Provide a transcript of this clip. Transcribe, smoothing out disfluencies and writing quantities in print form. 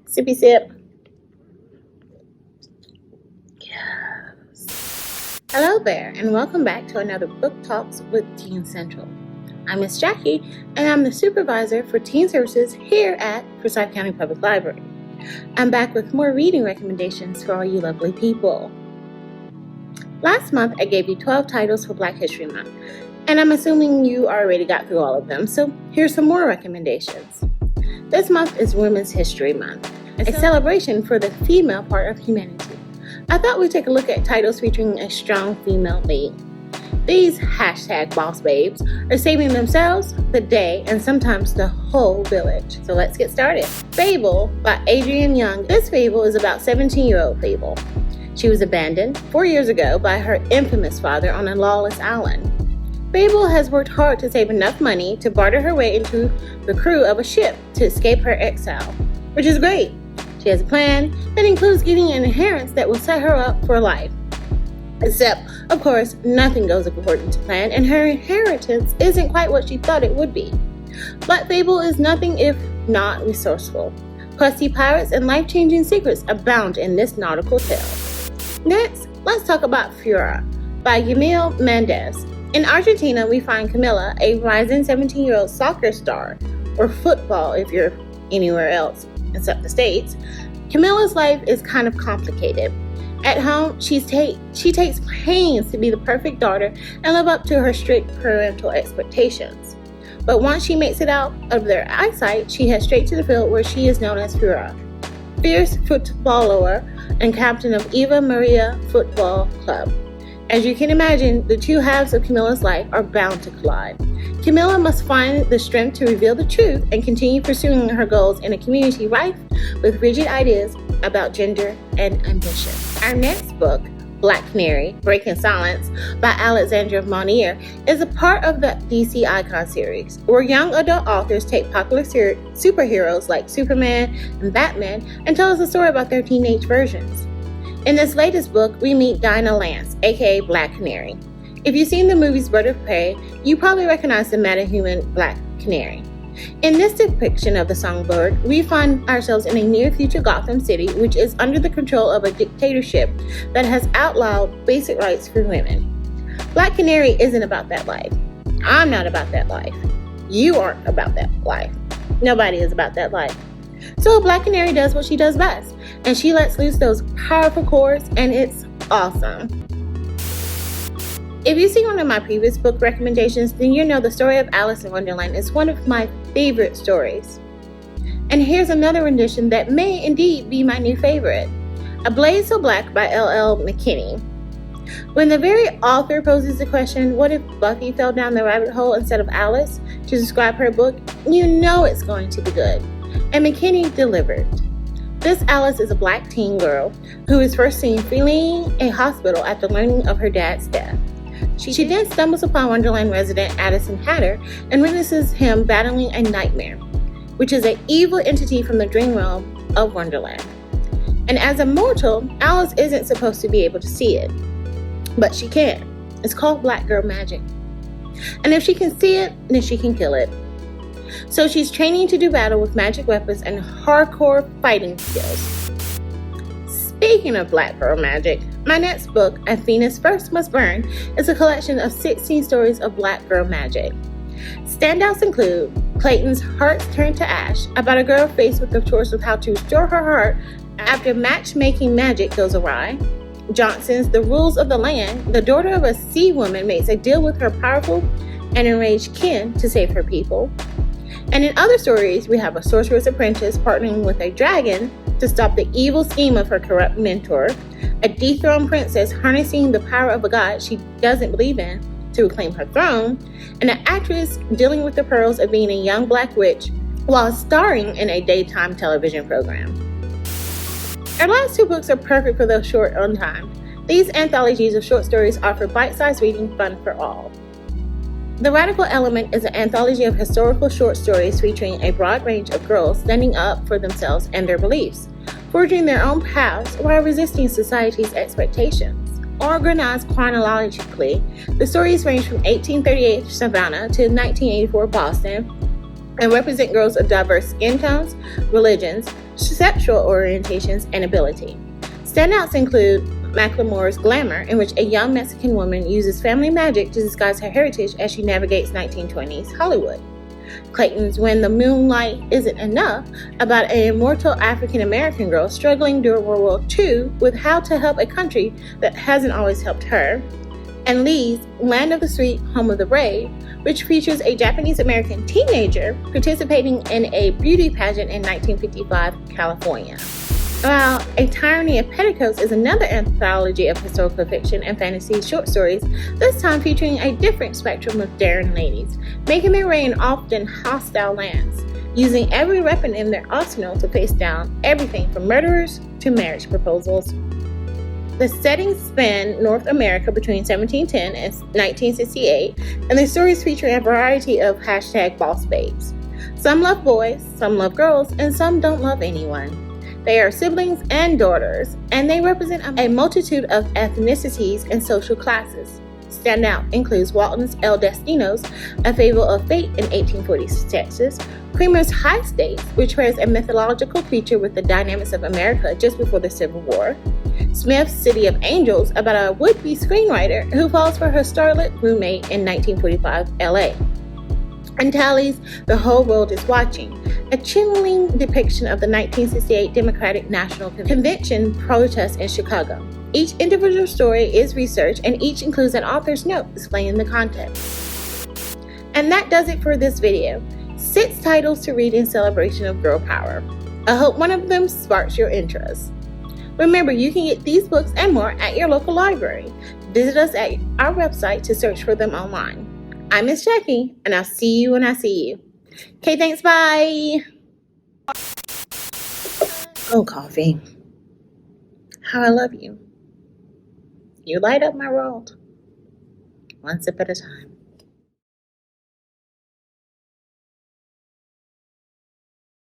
Sippy sip. Yes. Hello there, and welcome back to another Book Talks with Teen Central. I'm Miss Jackie, and I'm the supervisor for teen services here at Forsyth County Public Library. I'm back with more reading recommendations for all you lovely people. Last month, I gave you 12 titles for Black History Month, and I'm assuming you already got through all of them, so here's some more recommendations. This month is Women's History Month, a celebration for the female part of humanity. I thought we'd take a look at titles featuring a strong female lead. These #boss babes are saving themselves, the day, and sometimes the whole village. So let's get started. Fable by Adrienne Young. This fable is about 17-year-old Fable. She was abandoned 4 years ago by her infamous father on a lawless island. Fable has worked hard to save enough money to barter her way into the crew of a ship to escape her exile, which is great. She has a plan that includes getting an inheritance that will set her up for life. Except, of course, nothing goes according to plan, and her inheritance isn't quite what she thought it would be. But Fable is nothing if not resourceful. Crusty pirates and life-changing secrets abound in this nautical tale. Next, let's talk about Fura by Yamil Mendez. In Argentina, we find Camila, a rising 17-year-old soccer star, or football if you're anywhere else except the States. Camila's life is kind of complicated. At home, she takes pains to be the perfect daughter and live up to her strict parental expectations. But once she makes it out of their eyesight, she heads straight to the field where she is known as Fura, fierce footballer and captain of Eva Maria Football Club. As you can imagine, the two halves of Camila's life are bound to collide. Camila must find the strength to reveal the truth and continue pursuing her goals in a community rife with rigid ideas about gender and ambition. Our next book, Black Canary, Breaking Silence by Alexandra Monnier, is a part of the DC Icon series, where young adult authors take popular superheroes like Superman and Batman and tell us a story about their teenage versions. In this latest book, we meet Dinah Lance, aka Black Canary. If you've seen the movies Bird of Prey, you probably recognize the metahuman Black Canary. In this depiction of the songbird, we find ourselves in a near-future Gotham City, which is under the control of a dictatorship that has outlawed basic rights for women. Black Canary isn't about that life. I'm not about that life. You aren't about that life. Nobody is about that life. So Black Canary does what she does best, and she lets loose those powerful chords, and it's awesome. If you've seen one of my previous book recommendations, then you know the story of Alice in Wonderland is one of my favorite stories. And here's another rendition that may indeed be my new favorite, A Blade So Black by L.L. McKinney. When the very author poses the question, what if Buffy fell down the rabbit hole instead of Alice, to describe her book, you know it's going to be good. And McKinney delivered. This Alice is a black teen girl who is first seen fleeing a hospital after learning of her dad's death. She then stumbles upon Wonderland resident Addison Hatter and witnesses him battling a nightmare, which is an evil entity from the dream realm of Wonderland. And as a mortal, Alice isn't supposed to be able to see it, but she can. It's called Black Girl Magic. And if she can see it, then she can kill it. So she's training to do battle with magic weapons and hardcore fighting skills. Speaking of Black Girl Magic, my next book, Athena's First Must Burn, is a collection of 16 stories of Black Girl Magic. Standouts include Clayton's Hearts Turned to Ash, about a girl faced with the choice of how to restore her heart after matchmaking magic goes awry. Johnson's The Rules of the Land, the daughter of a sea woman makes a deal with her powerful and enraged kin to save her people. And in other stories, we have a sorcerer's apprentice partnering with a dragon to stop the evil scheme of her corrupt mentor, a dethroned princess harnessing the power of a god she doesn't believe in to reclaim her throne, and an actress dealing with the perils of being a young black witch while starring in a daytime television program. Our last two books are perfect for those short on time. These anthologies of short stories offer bite-sized reading fun for all. The Radical Element is an anthology of historical short stories featuring a broad range of girls standing up for themselves and their beliefs, forging their own paths while resisting society's expectations. Organized chronologically, the stories range from 1838 Savannah to 1984 Boston, and represent girls of diverse skin tones, religions, sexual orientations, and ability. Standouts include Macklemore's Glamour, in which a young Mexican woman uses family magic to disguise her heritage as she navigates 1920s Hollywood. Clayton's When the Moonlight Isn't Enough, about an immortal African-American girl struggling during World War II with how to help a country that hasn't always helped her. And Lee's Land of the Sweet, Home of the Brave, which features a Japanese-American teenager participating in a beauty pageant in 1955 California. While A Tyranny of Petticoats is another anthology of historical fiction and fantasy short stories, this time featuring a different spectrum of daring ladies, making their way in often hostile lands, using every weapon in their arsenal to face down everything from murderers to marriage proposals. The settings span North America between 1710 and 1968, and the stories feature a variety of #boss babes. Some love boys, some love girls, and some don't love anyone. They are siblings and daughters, and they represent a multitude of ethnicities and social classes. Standout includes Walton's El Destinos, A Fable of Fate in 1840s Texas, Creamer's High Stakes, which pairs a mythological creature with the dynamics of America just before the Civil War, Smith's City of Angels, about a would-be screenwriter who falls for her starlet roommate in 1945 LA, and Tally's The Whole World is Watching, a chilling depiction of the 1968 Democratic National Convention protest in Chicago. Each individual story is researched, and each includes an author's note explaining the context. And that does it for this video. 6 titles to read in celebration of girl power. I hope one of them sparks your interest. Remember, you can get these books and more at your local library. Visit us at our website to search for them online. I'm Miss Jackie, and I'll see you when I see you. Okay, thanks, bye. Oh, coffee. How I love you. You light up my world. One sip at a time.